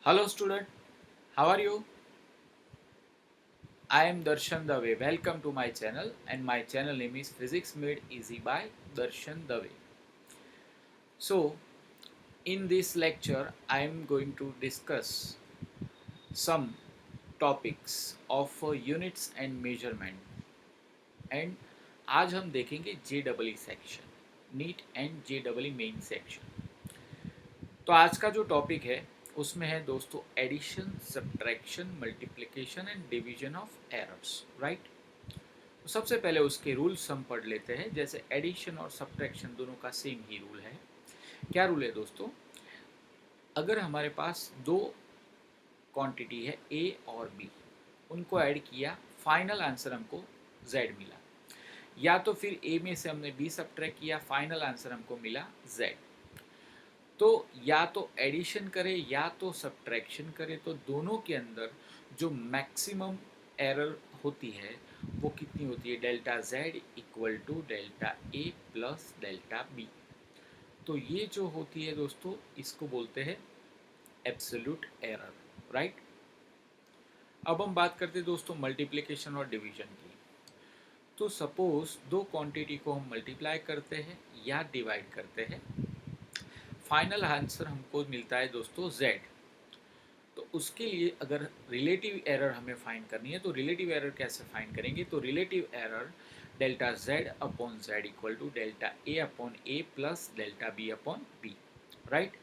Hello student, how are you? I am Darshan Dave. Welcome to my channel and my channel name is Physics Made Easy by Darshan Dave. So, in this lecture I am going to discuss some topics of units and measurement and आज हम देखेंगे JEE section NEET and JEE main section. तो आज का जो topic है उसमें है दोस्तों addition, subtraction, multiplication and division of errors, right. तो सबसे पहले उसके रूल्स हम पढ़ लेते हैं। जैसे एडिशन और सब्ट्रैक्शन दोनों का सेम ही रूल है। क्या रूल है दोस्तों? अगर हमारे पास दो क्वांटिटी है ए और बी, उनको ऐड किया, फाइनल आंसर हमको जेड मिला, या तो फिर ए में से हमने बी सब्ट्रैक्ट किया, फाइनल आंसर हमको मिला जेड। तो या तो एडिशन करें या तो सब्ट्रैक्शन करें, तो दोनों के अंदर जो मैक्सिमम एरर होती है वो कितनी होती है? Delta Z equal to delta A plus delta B. तो ये जो होती है दोस्तों, इसको बोलते हैं एब्सोल्यूट एरर, राइट। अब हम बात करते हैं दोस्तों मल्टीप्लिकेशन और डिवीजन की। तो सपोज दो क्वांटिटी को हम मल्टीप्लाई करते हैं या डिवाइड करते हैं, फाइनल आंसर हमको मिलता है दोस्तों z। तो उसके लिए अगर रिलेटिव एरर हमें फाइंड करनी है, तो रिलेटिव एरर कैसे फाइंड करेंगे? तो relative error delta z upon z equal to delta a upon a plus delta b upon b, right.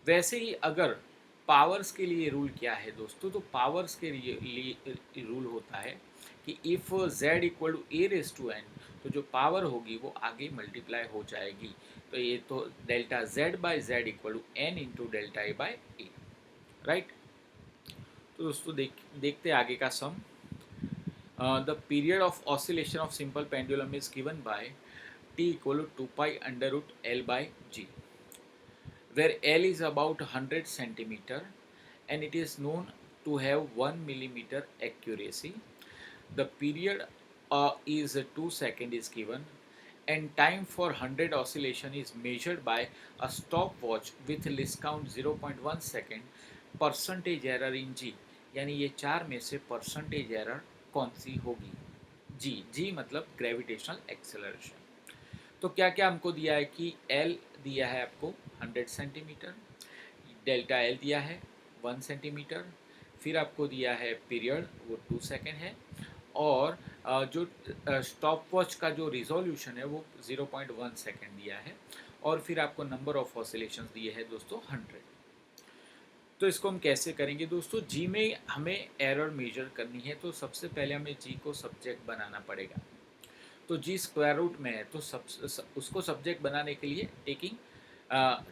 वैसे ही अगर पावर्स के लिए रूल क्या है दोस्तों? तो पावर्स के लिए रूल होता है कि if z equal to a raise to n, तो जो पावर होगी वो आगे मल्टीप्लाई हो जाएगी। तो ये तो delta z by Z equal to n into delta A by A, right. तो दोस्तों देखते हैं आगे का sum. The period of oscillation of simple pendulum is given by t equal to 2 pi under root l by g, where L is about 100 centimeter and it is known to have 1 millimeter accuracy. The period is 2 seconds is given and time for 100 oscillation is measured by a stopwatch with list count 0.1 second. Percentage error in G, यानी ये चार में से percentage error कौन सी होगी? जी मतलब gravitational acceleration. तो क्या क्या हमको दिया है कि एल दिया है आपको 100 सेंटीमीटर, डेल्टा एल दिया है 1 सेंटीमीटर, फिर आपको दिया है पीरियड वो 2 सेकेंड है, और जो स्टॉप वॉच का जो रिजोल्यूशन है वो 0.1 सेकेंड दिया है, और फिर आपको नंबर ऑफ ऑसिलेशंस दिए हैं दोस्तों 100। तो इसको हम कैसे करेंगे दोस्तों? जी में हमें एरर मेजर करनी है, तो सबसे पहले हमें जी को सब्जेक्ट बनाना पड़ेगा। तो जी स्क्वायर रूट में है, तो उसको सब्जेक्ट बनाने के लिए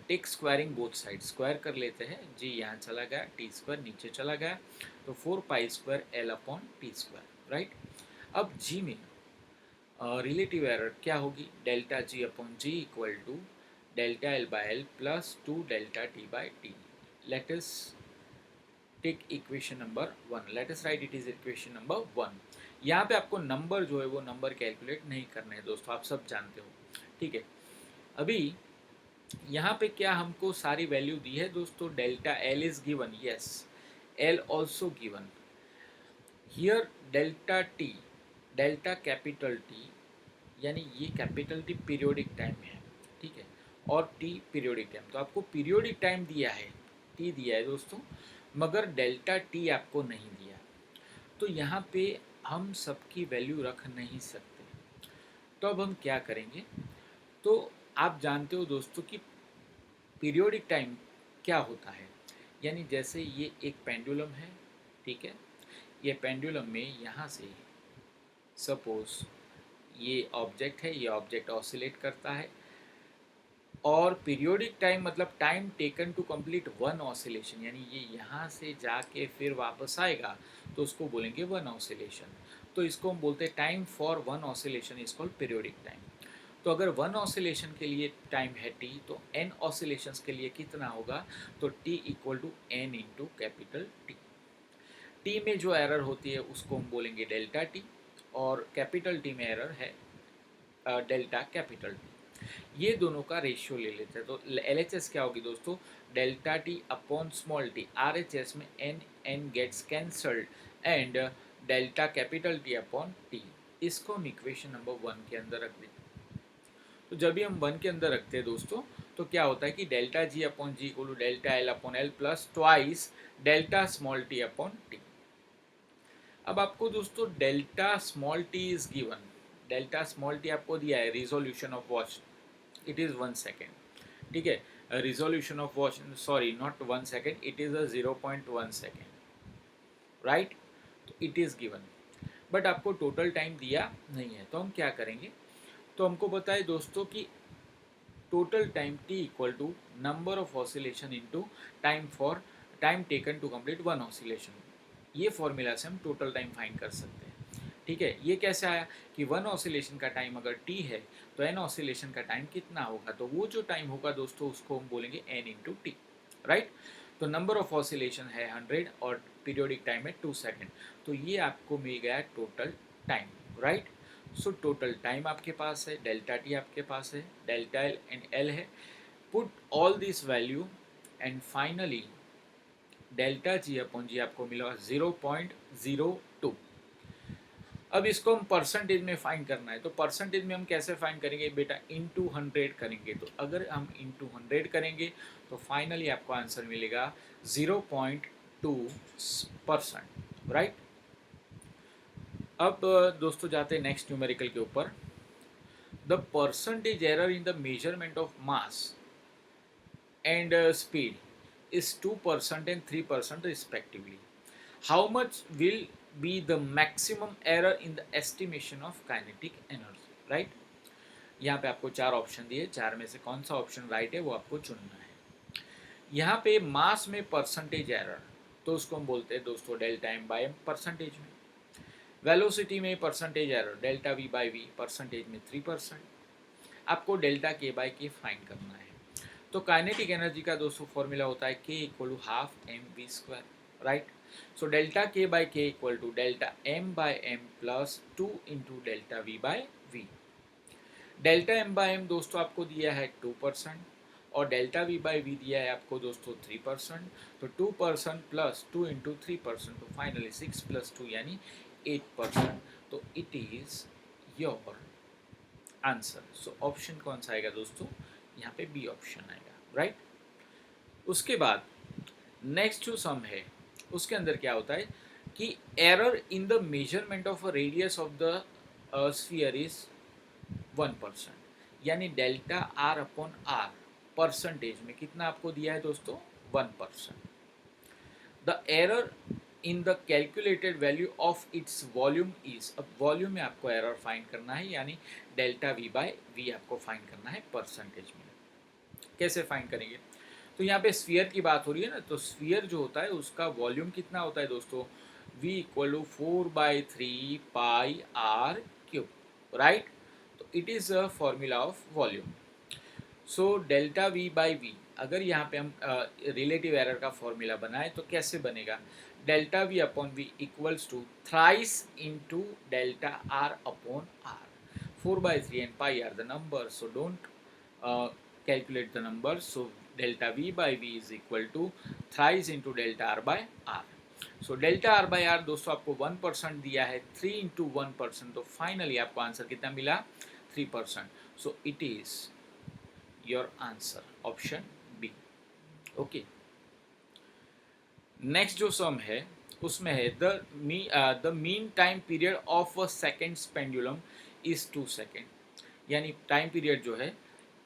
take squaring both side, square कर लेते हैं। जी यहाँ चला गया, टी स्क्वायर नीचे चला गया, तो 4 pi square L upon T square, right. अब जी में रिलेटिव एरर क्या होगी? Delta G upon G equal to delta L by L plus 2 delta T by T. Let us take equation number 1, let us write it is equation number 1। यहाँ पे आपको number जो है वो number calculate नहीं करने हैं दोस्तों, आप सब जानते हो, ठीक है। अभी यहाँ पे क्या हमको सारी वैल्यू दी है दोस्तों? Delta L is given, yes, L also given here, delta T, delta capital T, यानी ये कैपिटल टी पीरियोडिक टाइम है, ठीक है, और टी पीरियोडिक टाइम। तो आपको पीरियोडिक टाइम दिया है, टी दिया है दोस्तों, मगर डेल्टा टी आपको नहीं दिया। तो यहाँ पे हम सबकी वैल्यू रख नहीं सकते। तो अब हम क्या करेंगे? तो आप जानते हो दोस्तों कि पीरियोडिक टाइम क्या होता है। यानी जैसे ये एक पेंडुलम है, ठीक है, ये पेंडुलम में यहाँ से सपोज ये ऑब्जेक्ट है, ये ऑब्जेक्ट ऑसिलेट करता है, और पीरियोडिक टाइम मतलब time taken to complete one oscillation, यानी ये यहाँ से जाके फिर वापस आएगा, तो उसको बोलेंगे वन ऑसिलेशन। तो इसको हम बोलते हैं time for one oscillation is called periodic time. तो अगर वन ऑसिलेशन के लिए टाइम है टी, तो एन ऑसिलेशंस के लिए कितना होगा? तो T equal to N into capital T. T में जो एरर होती है उसको हम बोलेंगे डेल्टा टी, और कैपिटल टी में एरर है डेल्टा कैपिटल टी। ये दोनों का रेशियो ले लेते हैं। तो एल एच एस क्या होगी दोस्तों? Delta T upon small T, RHS में N gets cancelled and delta capital T upon T. इसको हम इक्वेशन नंबर 1 के अंदर रख देते हैं। तो जब भी हम 1 के अंदर रखते हैं दोस्तों, तो क्या होता है कि delta G upon G equal to delta L upon L plus twice delta small T upon T. अब आपको दोस्तों delta small T is given, delta small T आपको दिया है, resolution of watch it is 1 second, ठीक है, resolution of watch, sorry not 1 second, it is a 0.1 second, right. तो it is given, but आपको टोटल टाइम दिया नहीं है, तो हम क्या करेंगे, तो हमको पता है दोस्तों कि total time t equal to number of oscillation into time taken to complete one oscillation. ये फॉर्मूला से हम टोटल टाइम फाइंड कर सकते हैं, ठीक है। ये कैसे आया कि वन ऑसिलेशन का टाइम अगर t है तो n ऑसिलेशन का टाइम कितना होगा, तो वो जो टाइम होगा दोस्तों उसको हम बोलेंगे n इंटू टी, राइट। तो नंबर ऑफ ऑसिलेशन है 100 और पीरियोडिक टाइम है 2 सेकेंड, तो ये आपको मिल गया total time, right. So total time आपके पास है, डेल्टा टी आपके पास है, डेल्टा एल एंड एल है, put all this value and finally delta G upon G आपको मिला 0.02। अब इसको हम परसेंटेज में फाइंड करना है, तो परसेंटेज में हम कैसे फाइंड करेंगे बेटा, इनटू 100 करेंगे। तो अगर हम इनटू 100 करेंगे तो फाइनली आपको आंसर मिलेगा 0.2%, राइट। अब दोस्तों जाते हैं नेक्स्ट न्यूमेरिकल के ऊपर। The percentage error in the measurement of mass and speed is 2% and 3% respectively. How much will be the maximum error in the estimation of kinetic energy, right? यहाँ पे आपको चार ऑप्शन दिए, चार में से कौन सा ऑप्शन राइट है वो आपको चुनना है। यहाँ पे मास में परसेंटेज एरर, तो उसको हम बोलते हैं दोस्तों delta M by M percentage में। वेलोसिटी में percentage error delta V by V percentage में 3%। आपको डेल्टा के बाई के फाइंड करना है। तो काइनेटिक एनर्जी का दोस्तों फॉर्मूला होता है k equal to half M V square, right. So delta K by K equal to delta M by M plus 2 into delta V by V. Delta M by M दोस्तों आपको दिया है 2% और delta V by we दिया है आपको दोस्तों 3%। तो 2% प्लस 2 इंटू 3%, तो फाइनली 6 प्लस 2 यानी 8%। तो it is your answer. So option कौन सा आएगा दोस्तों, यहाँ पे बी ऑप्शन आएगा, राइट। उसके बाद नेक्स्ट जो सम है उसके अंदर क्या होता है कि error in the measurement of radius of the sphere is 1%, यानी delta R upon R percentage में कितना आपको दिया है दोस्तों 1%। The error in the calculated value of its volume is, अब वॉल्यूम में आपको एरर फाइंड करना है, यानी डेल्टा वी बाई वी आपको फाइंड करना है परसेंटेज में। कैसे फाइंड करेंगे, तो यहाँ पे स्फीयर की बात हो रही है ना, तो स्फीयर जो होता है उसका वॉल्यूम कितना होता है दोस्तों, v equal to 4/3 pi R cube, right. तो it is a formula of volume. So delta V by V, अगर यहाँ पे हम रिलेटिव एरर का फॉर्मूला बनाए तो कैसे बनेगा, delta V upon V equals to thrice into delta R upon R. 4/3 and pi R the number, so don't calculate the numbers. So delta v by v is equal to thrice into delta r by r. So delta r by r दोस्तों आपको 1% दिया है, 3 into 1%, तो finally आपको answer कितना मिला 3%. So it is your answer option B. Okay. Next जो सम है उसमें है the mean time period of a second pendulum is 2 second, यानी टाइम पीरियड जो है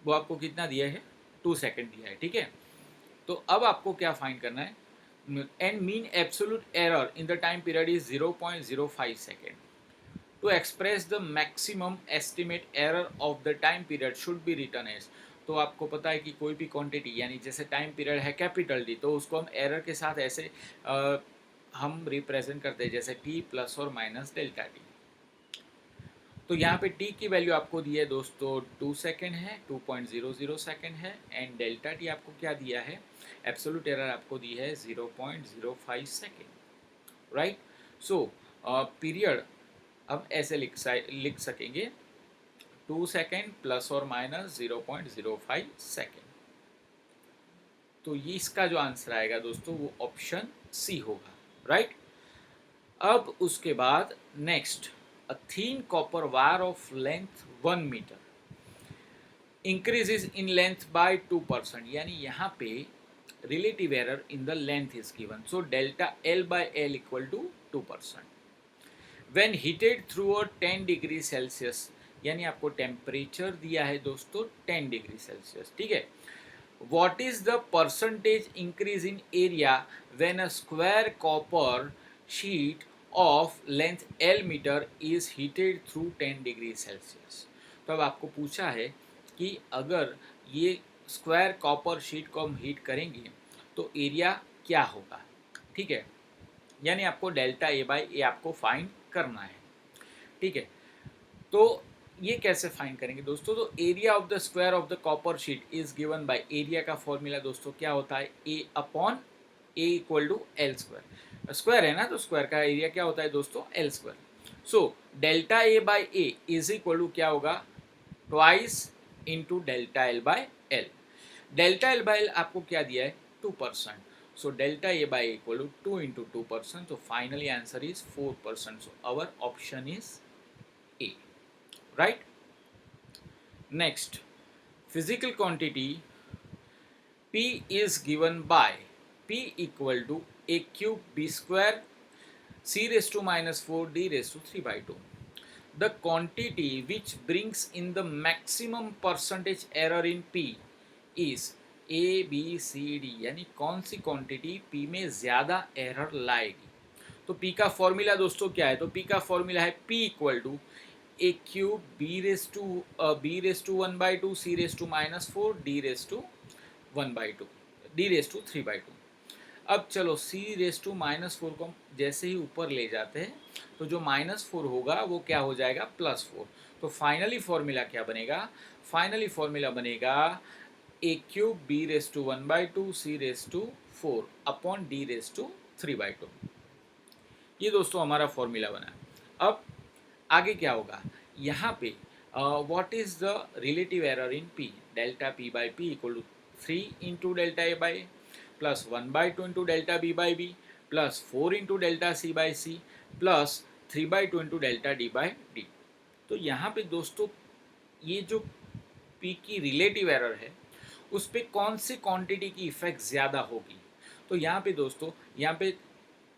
वो आपको कितना दिया है 2 सेकेंड दिया है, ठीक है। तो अब आपको क्या फाइंड करना है, and mean absolute error in the time period is 0.05 second. To express the maximum estimate error of the time period should be written as, तो आपको पता है कि कोई भी क्वांटिटी यानी जैसे टाइम पीरियड है कैपिटल डी, तो उसको हम एरर के साथ ऐसे हम रिप्रेजेंट करते हैं जैसे टी प्लस और माइनस डेल्टा टी। तो यहाँ पे t की वैल्यू आपको दी है दोस्तों 2 सेकेंड है, 2.00 सेकेंड है, एंड डेल्टा टी आपको क्या दिया है, एब्सोल्यूट एरर आपको दी है 0.05 सेकेंड, राइट। सो पीरियड अब ऐसे लिख सकेंगे 2 सेकेंड प्लस और माइनस 0.05 सेकेंड। तो ये इसका जो आंसर आएगा दोस्तों वो ऑप्शन सी होगा, राइट। अब उसके बाद next, a thin copper wire of length 1 metre increases in length by 2%, यानी यहाँ पे relative error in the length is given, so delta L by L equal to 2%। When heated through a 10 degree Celsius, यानी आपको temperature दिया है दोस्तों 10 degree Celsius, ठीक है। What is the percentage increase in area when a square copper sheet of length L meter is heated through 10 degree Celsius. तो अब आपको पूछा है कि अगर ये स्क्वायर कॉपर शीट को हम हीट करेंगे तो एरिया क्या होगा, ठीक है। यानी आपको डेल्टा ए बाई ए आपको फाइंड करना है, ठीक है। तो ये कैसे फाइंड करेंगे दोस्तों, तो area of the square of the copper sheet is given by, area का फॉर्मूला दोस्तों क्या होता है, A upon A equal to L square, square है ना तो स्क्वायर का एरिया क्या होता है दोस्तों, L square. So delta A by A is equal to क्या होगा, twice into delta L by L. Delta L by L आपको क्या दिया है, 2%, so delta a by a equal to 2 into 2%, so finally answer is 4%, so our option is A, right. Next, physical quantity P is given by P equal to a cube b square c raised to minus 4 d raised to 3 by 2. The quantity which brings in the maximum percentage error in P is A B C D, यानी कौन सी quantity P में ज़्यादा error लाएगी। तो P का formula दोस्तों क्या है, तो P का फॉर्मूला है P equal to A cube B raise to 1/2 C raise to -4 D raise to 1/2 D raise to 3/2। अब चलो सी रेस टू -4 को जैसे ही ऊपर ले जाते हैं तो जो -4 होगा वो क्या हो जाएगा, +4। तो फाइनली फॉर्मूला क्या बनेगा, फाइनली फॉर्मूला बनेगा A cube B raise to 1/2 C raise to 4 upon D raise to 3/2। ये दोस्तों हमारा फॉर्मूला बना। अब आगे क्या होगा, यहाँ पे what is the relative error in P, delta P by P equal to 3 into delta A by plus 1/2 into delta B by B plus 4 into delta C by C plus 3/2 into delta D by D. तो यहाँ पे दोस्तों ये जो P की relative error है उस पर कौन सी क्वांटिटी की इफेक्ट ज़्यादा होगी, तो यहाँ पे दोस्तों यहाँ पे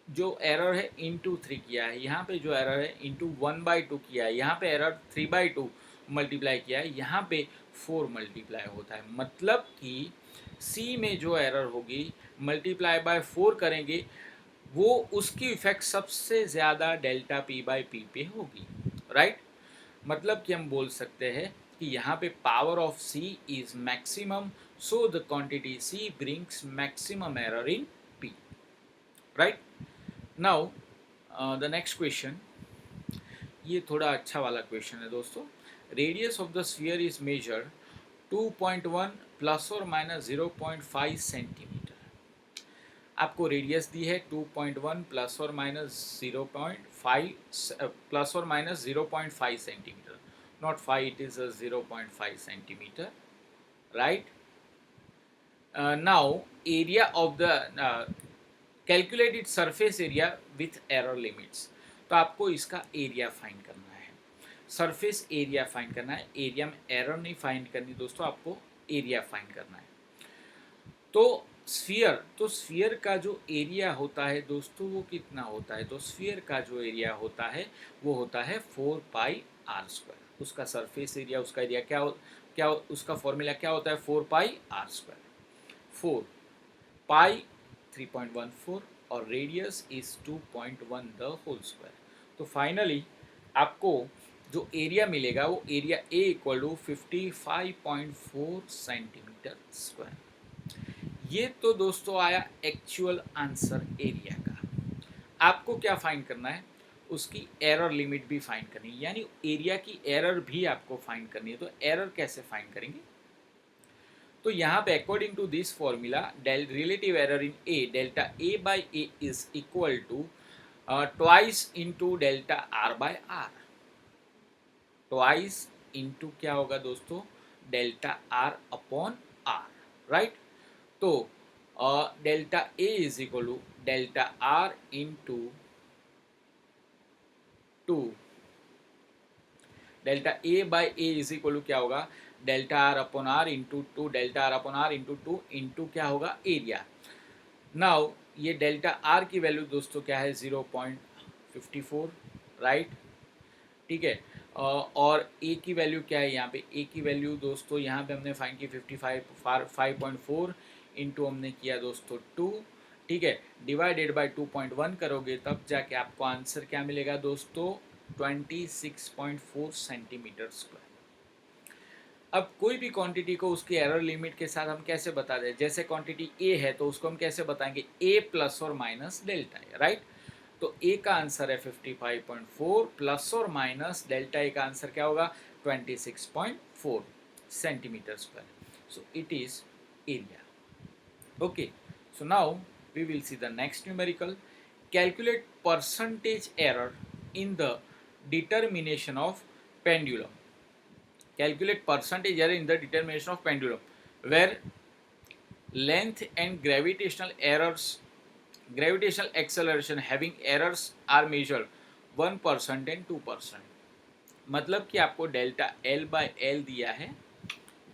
जो एरर है इंटू 3 किया है, यहाँ पे जो एरर है इंटू 1/2 किया है, यहाँ पे एरर 3/2 मल्टीप्लाई किया है, यहाँ पे 4 मल्टीप्लाई होता है। मतलब कि सी में जो एरर होगी मल्टीप्लाई बाय 4 करेंगे वो उसकी इफेक्ट सबसे ज़्यादा डेल्टा पी बाई पी पे होगी, राइट। मतलब कि हम बोल सकते हैं कि यहाँ पे power of C is maximum, so the quantity C brings maximum error in P, right. Now the next question, ये थोड़ा अच्छा वाला क्वेश्चन है दोस्तों। Radius of the sphere is measured 2.1 plus और माइनस 0.5 सेंटीमीटर। आपको रेडियस दी है 2.1 प्लस और माइनस 0.5 प्लस और minus 0.5 centimetre, not 5, it is 0.5 centimetre, right. Now area of the calculated surface area with error limits. तो आपको इसका एरिया फाइंड करना है, सरफेस एरिया फाइंड करना है, एरिया में एरर नहीं फाइंड करनी दोस्तों, आपको एरिया फाइंड करना है। तो स्फीयर का जो एरिया होता है दोस्तों वो कितना होता है, तो स्फीयर का जो एरिया होता है वो होता है 4πr²। उसका सरफेस एरिया, उसका एरिया क्या उसका फॉर्मूला क्या होता है, 4πr²। 4 पाई 3.14 और radius is 2.1 the whole square. तो फाइनली आपको जो एरिया मिलेगा वो area A equal to 55.4 centimetre square. ये तो दोस्तों आया एक्चुअल आंसर एरिया का। आपको क्या फाइंड करना है, उसकी एरर लिमिट भी फाइंड करनी है, यानी एरिया की एरर भी आपको फाइंड करनी है। तो एरर कैसे फाइंड करेंगे, तो यहाँ पे according to this formula relative error in A, delta A by A is equal to twice into delta R by R. Twice into क्या होगा दोस्तों, delta R upon R, right. तो delta A is equal to delta R into 2, delta A by A is equal to क्या होगा, delta R upon R into 2, delta R upon R into 2 into क्या होगा, area. Now ये delta R की value दोस्तों क्या है, 0.54, right, ठीक है। और ए की वैल्यू क्या है यहाँ पे, ए की वैल्यू दोस्तों यहाँ पे हमने फाइंड की 5.4 इंटू हमने किया दोस्तों 2, ठीक है, डिवाइडेड बाय 2.1 करोगे तब जाके आपको आंसर क्या मिलेगा दोस्तों, 26.4 सेंटीमीटर स्क्वायर। अब कोई भी क्वांटिटी को उसकी एरर लिमिट के साथ हम कैसे बता दें, जैसे क्वांटिटी ए है तो उसको हम कैसे बताएंगे, ए प्लस और माइनस डेल्टा है, राइट। तो ए का आंसर है 55.4 प्लस और माइनस डेल्टा ए का आंसर क्या होगा, 26.4 centimetre square. So it is area. Okay, so now we will see the next numerical. Calculate percentage error in the determination of pendulum. Calculate percentage error in the determination of pendulum, where length and gravitational acceleration having errors are measured 1% and 2%. मतलब कि आपको delta L by L दिया है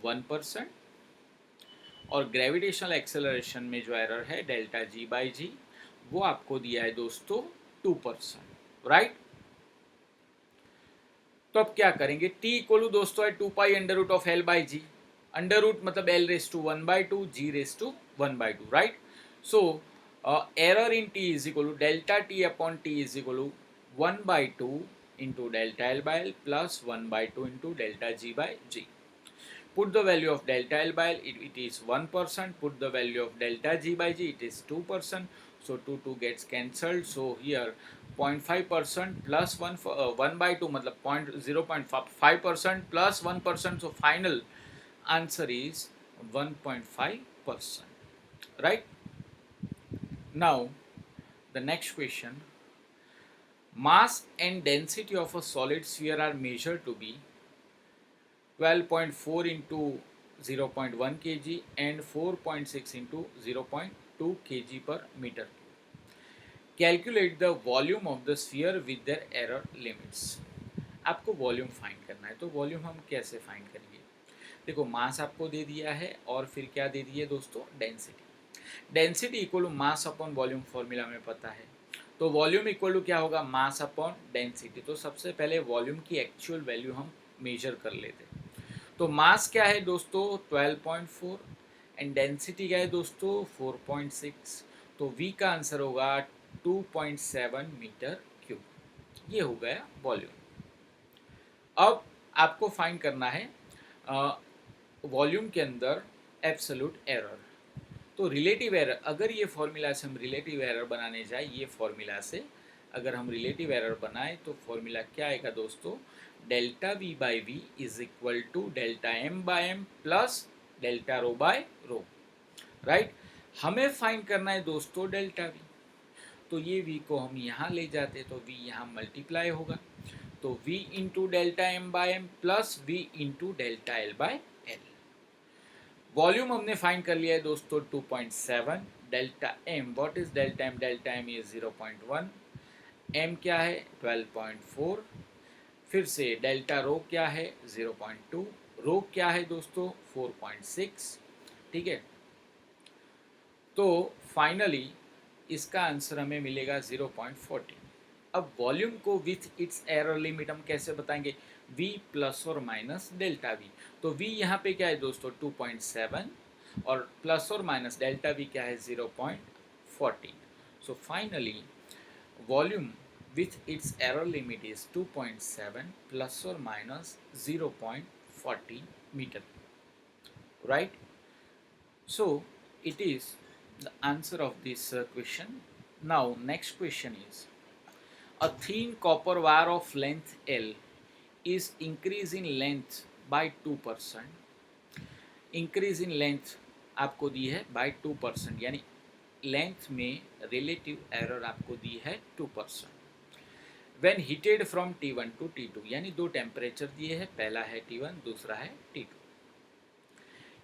1%, और gravitational acceleration में जो error है delta G by जी वो आपको दिया है दोस्तों 2%, राइट। तो अब क्या करेंगे, टी इक्वल दोस्तों है 2 pi under root of L by G, under root मतलब L raise to 1/2, G raise to 1/2, right. So error in T is equal to delta T upon T is equal to 1/2 into delta L by L plus 1/2 into delta G by G. Put the value of delta L by L, it is 1%. Put the value of delta G by G, it is 2%. So 2 gets cancelled. So here 0.5% plus 1/2 मतलब 0.5% plus 1%. So final answer is 1.5%. Right? Now the next question. Mass and density of a solid sphere are measured to be 12.4 into 0.1 kg and 4.6 into 0.2 kg per meter. Calculate the volume of the sphere with their error limits. आपको volume find करना है, तो volume हम कैसे find करेंगे, देखो मास आपको दे दिया है और फिर क्या दे दिया दोस्तों, density. Density equal to mass upon volume formula में पता है, तो वॉल्यूम इक्वल टू क्या होगा, मास अपॉन डेंसिटी। तो सबसे पहले वॉल्यूम की एक्चुअल वैल्यू हम मेजर कर लेते हैं। तो मास क्या है दोस्तों 12.4 एंड डेंसिटी क्या है दोस्तों 4.6। तो V का आंसर होगा 2.7 मीटर क्यूब। ये हो गया वॉल्यूम। अब आपको फाइंड करना है वॉल्यूम के अंदर एब्सोल्यूट एरर। तो रिलेटिव एरर, अगर ये फॉर्मूला से हम रिलेटिव एरर बनाने जाए, ये फॉर्मूला से अगर हम रिलेटिव एरर बनाए तो फॉर्मूला क्या आएगा दोस्तों, delta V by V is equal to delta M by M plus delta rho by rho, right. हमें फाइंड करना है दोस्तों डेल्टा वी, तो ये वी को हम यहाँ ले जाते तो वी यहाँ मल्टीप्लाई होगा, तो V into delta M by M plus V into delta L by L. Volume हमने फाइंड कर लिया है दोस्तों 2.7, delta M, what is delta M is 0.1, M क्या है 12.4, फिर से डेल्टा रो क्या है 0.2, रो क्या है दोस्तों 4.6, ठीक है। तो फाइनली इसका आंसर हमें मिलेगा 0.14। अब वॉल्यूम को विथ इट्स एरर लिमिट हम कैसे बताएंगे, v प्लस और माइनस डेल्टा v। तो v यहाँ पे क्या है दोस्तों 2.7 और प्लस और माइनस डेल्टा v क्या है 0.14। So finally volume with its error limit is 2.7 plus or minus 0.40 meter, right. So it is the answer of this question. Now next question is, a thin copper wire of length L is increase in length by 2%. increase in length आपको दी है by 2%, यानी length में relative error आपको दी है 2%। When heated from T1 to T2, यानी दो temperature दिए हैं, पहला है T1 दूसरा है T2।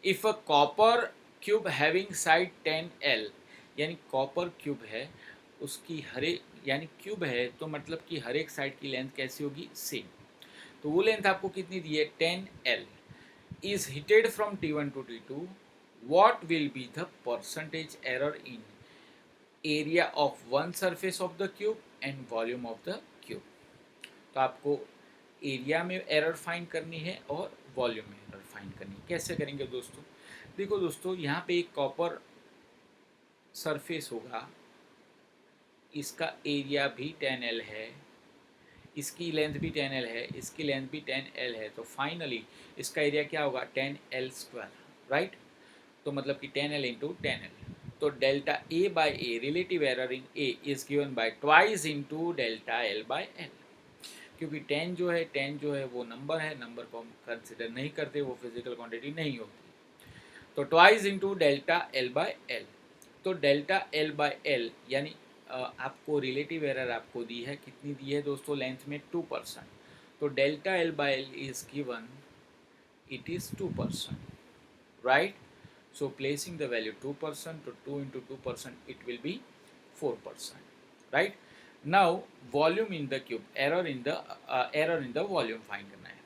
If a copper cube having side 10L, यानी कॉपर क्यूब है, उसकी हर एक, यानी क्यूब है तो मतलब कि हर एक साइड की लेंथ कैसी होगी, सेम। तो वो लेंथ आपको कितनी दी है, 10L, is heated from T1 to T2, what will be the percentage error in area of one surface of the cube and volume of the cube। तो आपको एरिया में एरर फाइंड करनी है और वॉल्यूम में एरर फाइंड करनी है। कैसे करेंगे दोस्तों, देखो दोस्तों, यहाँ पे एक कॉपर सरफेस होगा, इसका एरिया भी 10L है, इसकी लेंथ भी 10L है, इसकी लेंथ भी 10L है, तो फाइनली इसका एरिया क्या होगा, 10L², राइट। तो मतलब कि 10L इंटू 10L, तो delta A by A, relative error in A is given bye twice into delta L by L. क्योंकि 10 जो है वो नंबर है, नंबर को हम कंसिडर नहीं करते, वो फिजिकल क्वांटिटी नहीं होती। तो twice into delta L by L. तो डेल्टा एल बाय एल यानी आपको रिलेटिव एरर आपको दी है, कितनी दी है दोस्तों, लेंथ में 2%। तो delta L by L is given, it is 2%, right. So placing the value 2%, to 2 into 2% it will be 4%, right? Now volume in the cube, error in the volume find करना है।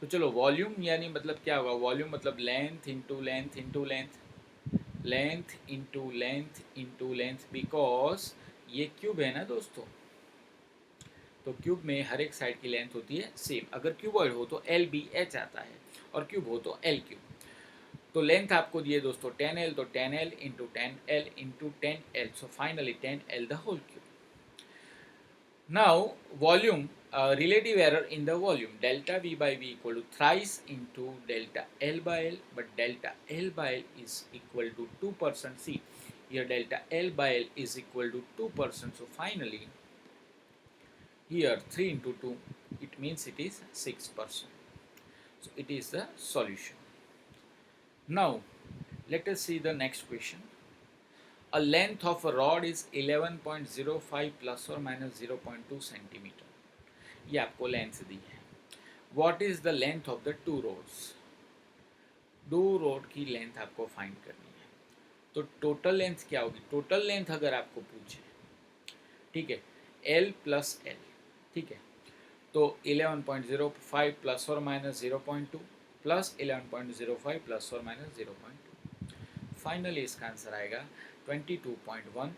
तो चलो वॉल्यूम यानी मतलब क्या होगा, वॉल्यूम मतलब length into length into length, length into length into length, because ये क्यूब है ना दोस्तों, तो क्यूब में हर एक साइड की लेंथ होती है सेम। अगर क्यूबॉइड हो तो LBH आता है, और क्यूब हो तो L क्यूब। तो लेंथ आपको दिए दोस्तों 10L, तो 10L into 10L into 10L, so finally 10L the whole cube. Now volume, relative error in the volume, delta V by V equal to thrice into delta L by L, but delta L by L is equal to 2%. See, here delta L by L is equal to 2%, so finally here 3 into 2, it means it is 6%. So it is the solution. Now let us see the next question. A length of a rod is 11.05 plus or minus 0.2 centimeter. ये आपको length दी है। What is the length of the two rods? दो road की length आपको find करनी है। तो total length क्या होगी, टोटल लेंथ अगर आपको पूछे, ठीक है, L प्लस L, ठीक है, तो 11.05 प्लस और माइनस 0.2 प्लस 11.05 प्लस और माइनस 0.2, फाइनली इसका आंसर आएगा 22.1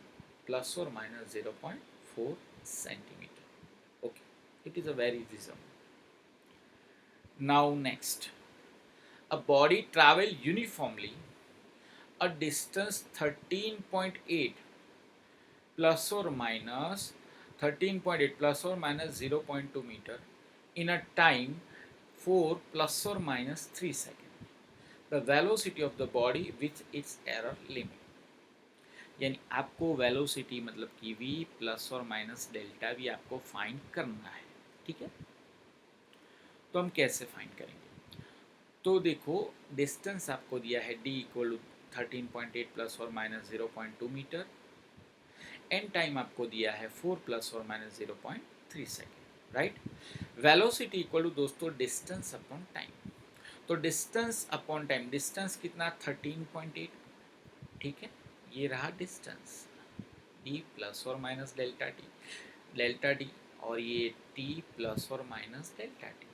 प्लस और minus 0.4 centimetre. Okay, it is a very easy sum. Now next, a body travel uniformly a distance 13.8 plus or minus 13.8 plus or minus 0.2 meter in a time 4 plus or minus 3 seconds. The velocity of the body with its error limit, यानी आपको velocity मतलब कि v plus और minus delta v आपको find करना है, ठीक है। तो हम कैसे फाइंड करेंगे, तो देखो डिस्टेंस आपको दिया है d इक्वल टू 13.8 प्लस और माइनस 0.2 मीटर, एन टाइम आपको दिया है 4 प्लस और minus 0.3 second, right. Velocity equal to दोस्तों डिस्टेंस अपॉन टाइम, तो डिस्टेंस अपॉन टाइम, डिस्टेंस कितना 13.8, ठीक है, ये रहा डिस्टेंस d प्लस और माइनस डेल्टा डी, और ये t प्लस और माइनस डेल्टा टी।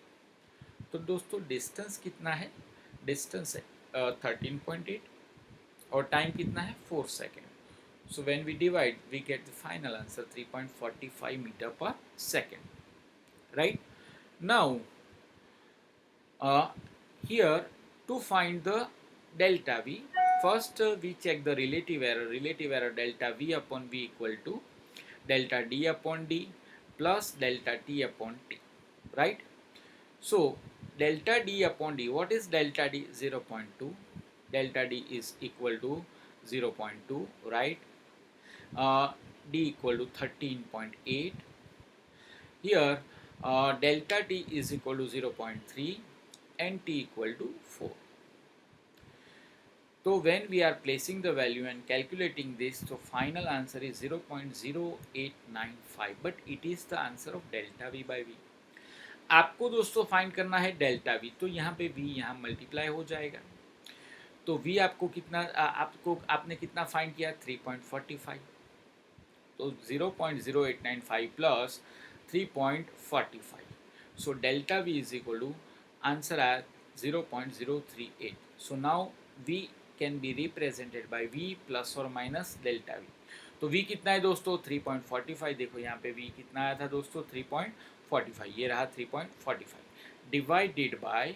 तो दोस्तों डिस्टेंस कितना है, डिस्टेंस है 13.8 और टाइम कितना है 4 second. So when we divide we get the final answer 3.45 metre per second, right. Now here to find the delta v, first we check the relative error delta v upon v equal to delta d upon d plus delta t upon t, right. So delta d upon d, what is delta d, 0.2, delta d is equal to 0.2, right. D equal to 13.8, here delta t is equal to 0.3 and t equal to 4. So when we are placing the value and calculating this, so final answer is 0.0895, but it is the answer of delta v by v. आपको दोस्तों find करना है delta v, तो यहाँ पे v यहाँ multiply हो जाएगा, तो V आपको कितना आपने कितना फाइंड किया 3.45, तो 0.0895 plus 3.45, so delta V is equal to answer आया 0.038. So now V can be represented by V plus और माइनस डेल्टा V. तो V कितना है दोस्तों 3.45, देखो यहाँ पे V कितना आया था दोस्तों 3.45, ये रहा 3.45 डिवाइडेड बाय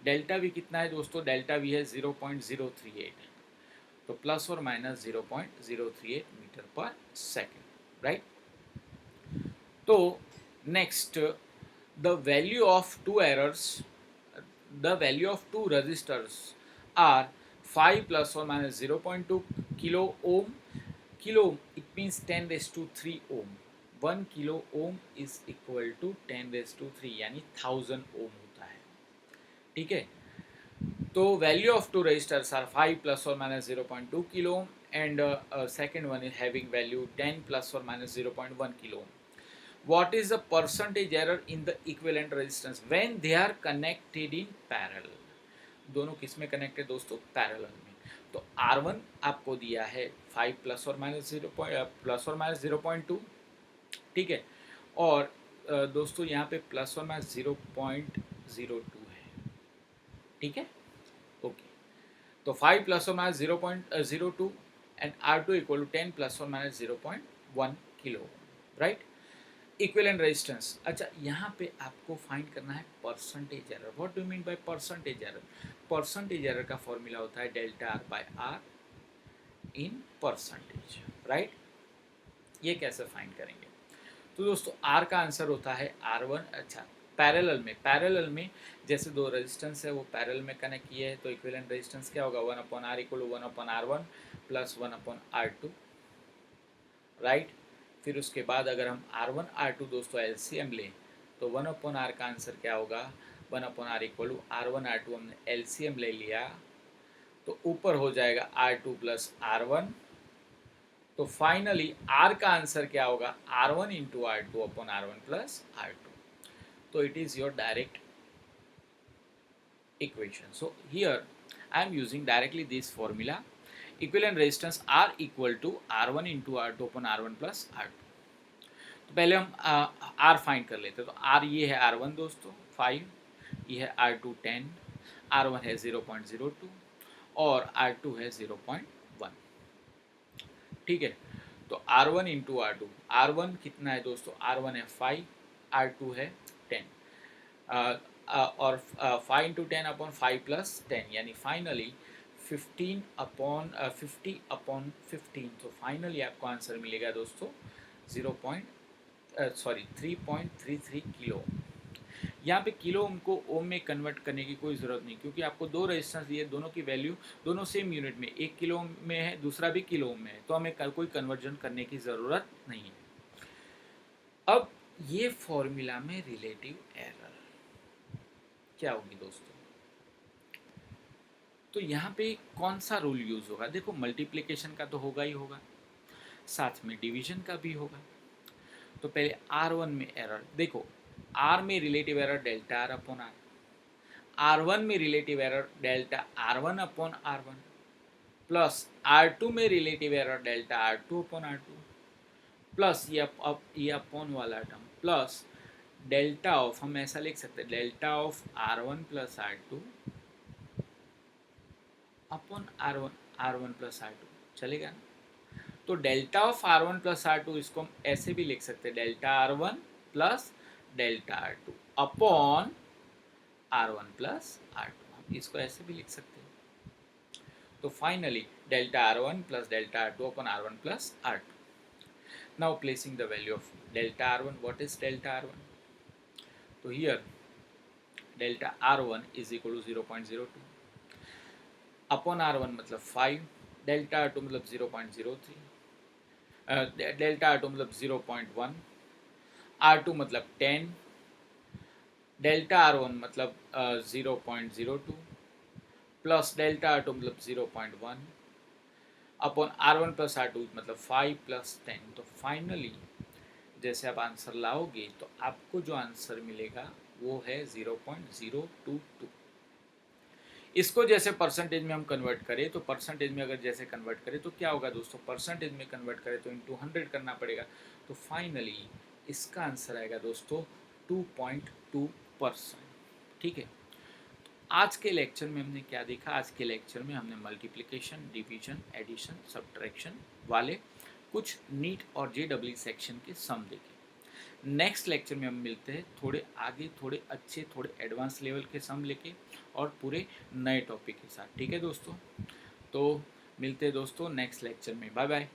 डेल्टा V कितना है दोस्तों, डेल्टा V है 0.038, तो प्लस और minus 0.038 metre per second, right. तो next, the value of two errors, the value of two resistors are 5 plus और minus 0.2 kilo ohm. Kilo it means 10⁻³ ohm. 1 kilo ohm is equal to 10⁻³ यानी 1000 ohm होता है. ठीक है. तो value of two resistors are 5 plus और minus 0.2 kilo ohm and second one is having value 10 plus or minus 0.1 kilo ohm. What is the percentage error in the equivalent resistance when they are connected in parallel? दोनों किस में connected दोस्तों, parallel में. तो R1 आपको दिया है 5 plus और माइनस 0.2, ठीक है. और दोस्तों यहाँ पे प्लस और माइनस 0.02 है. ठीक है, ओके. तो 5 प्लस और minus 0.02 and R2 equal to 10 plus or minus 0.1 kilo, right. Equivalent resistance. अच्छा, यहाँ पे आपको फाइंड करना है percentage error. What do mean by percentage error? Percentage error का फॉर्मूला होता है delta R by R in percentage, right. ये कैसे फाइंड करेंगे? तो दोस्तों आर का आंसर होता है R1. अच्छा, पैरेलल में जैसे दो रेजिस्टेंस है वो पैरेलल में कनेक्ट किए हैं, तो इक्विवेलेंट रेजिस्टेंस क्या होगा 1/R equal to 1/R1 plus 1/R2, right. फिर उसके बाद अगर हम R1 R2 दोस्तों एलसीएम लें तो 1/R का आंसर क्या होगा 1/R equal to R1 R2. हमने एलसीएम ले लिया तो ऊपर हो जाएगा R2 प्लस R1. तो फाइनली R का आंसर क्या होगा R1 into R2 upon R1 plus R2. So it is your direct equation. So here I am using directly this formula. Equivalent resistance R equal to R1 into R2 upon R1 plus R2. तो पहले हम R find कर लेते हैं. तो R ये है R1 दोस्तों 5, ये है R2 10, R1 है 0.02 और R2 है 0.1. ठीक है. तो R1 इंटू R2, R1 कितना है दोस्तों, R1 है 5, R2 है 10, और 5 इंटू 10 अपॉन 5 प्लस 10 यानी फाइनली 50 अपॉन 15. तो फाइनली आपको आंसर मिलेगा दोस्तों 3.33 किलो. यहाँ पे किलो ओम को ओम में कन्वर्ट करने की कोई ज़रूरत नहीं, क्योंकि आपको दो रेजिस्टेंस दिए, दोनों की वैल्यू दोनों सेम यूनिट में, एक किलो ओम में है दूसरा भी किलो ओम में है, तो हमें कोई कन्वर्जन करने की ज़रूरत नहीं है. अब ये फॉर्मूला में रिलेटिव एरर क्या होगी दोस्तों? तो यहाँ पे कौन सा रूल यूज़ होगा? देखो मल्टीप्लिकेशन का तो होगा ही होगा, साथ में डिवीजन का भी होगा. तो पहले R1 में एरर देखो, R में relative error delta R upon R, R1 में relative error delta R1 upon R1 plus R2 में relative error delta R2 upon R2 plus ये अपॉन वाला टर्म प्लस डेल्टा ऑफ, हम ऐसा लिख सकते हैं delta of R1 plus R2 upon R1 plus R2, चलेगा ना. तो delta of R1 plus R2 इसको हम ऐसे भी लिख सकते हैं delta R1 plus delta R2 upon R1 plus R2, हम इसको ऐसे भी लिख सकते हैं. तो finally delta R1 plus delta R2 upon R1 plus R2. Now placing the value of delta R1, what is delta R1? तो here delta R1 is equal to 0.02 upon R1 मतलब 5, डेल्टा R2 मतलब 0.03, delta R2 मतलब 0.1, R2 मतलब 10, delta R1 मतलब 0.02 plus delta R2 मतलब 0.1 upon R1 plus R2 मतलब 5 plus 10. तो finally जैसे आप आंसर लाओगे तो आपको जो आंसर मिलेगा वो है 0.022. इसको जैसे परसेंटेज में हम कन्वर्ट करें तो परसेंटेज में अगर जैसे कन्वर्ट करें तो क्या होगा दोस्तों, परसेंटेज में कन्वर्ट करें तो इंटू 100 करना पड़ेगा। तो फाइनली इसका आंसर आएगा दोस्तों 2.2%। ठीक है, आज के लेक्चर में हमने क्या देखा, आज के लेक्चर में हमने मल्टीप्लिकेशन, डिवीजन, एडिशन, सब्ट्रैक्शन वाले कुछ नीट और जेडब्ल्यू सेक्शन के सम देखे। नेक्स्ट लेक्चर में हम मिलते हैं थोड़े आगे, थोड़े अच्छे, थोड़े एडवांस लेवल के सम लेके और पूरे नए टॉपिक के साथ। ठीक है दोस्तों, तो मिलते हैं दोस्तों नेक्स्ट लेक्चर में। Bye bye.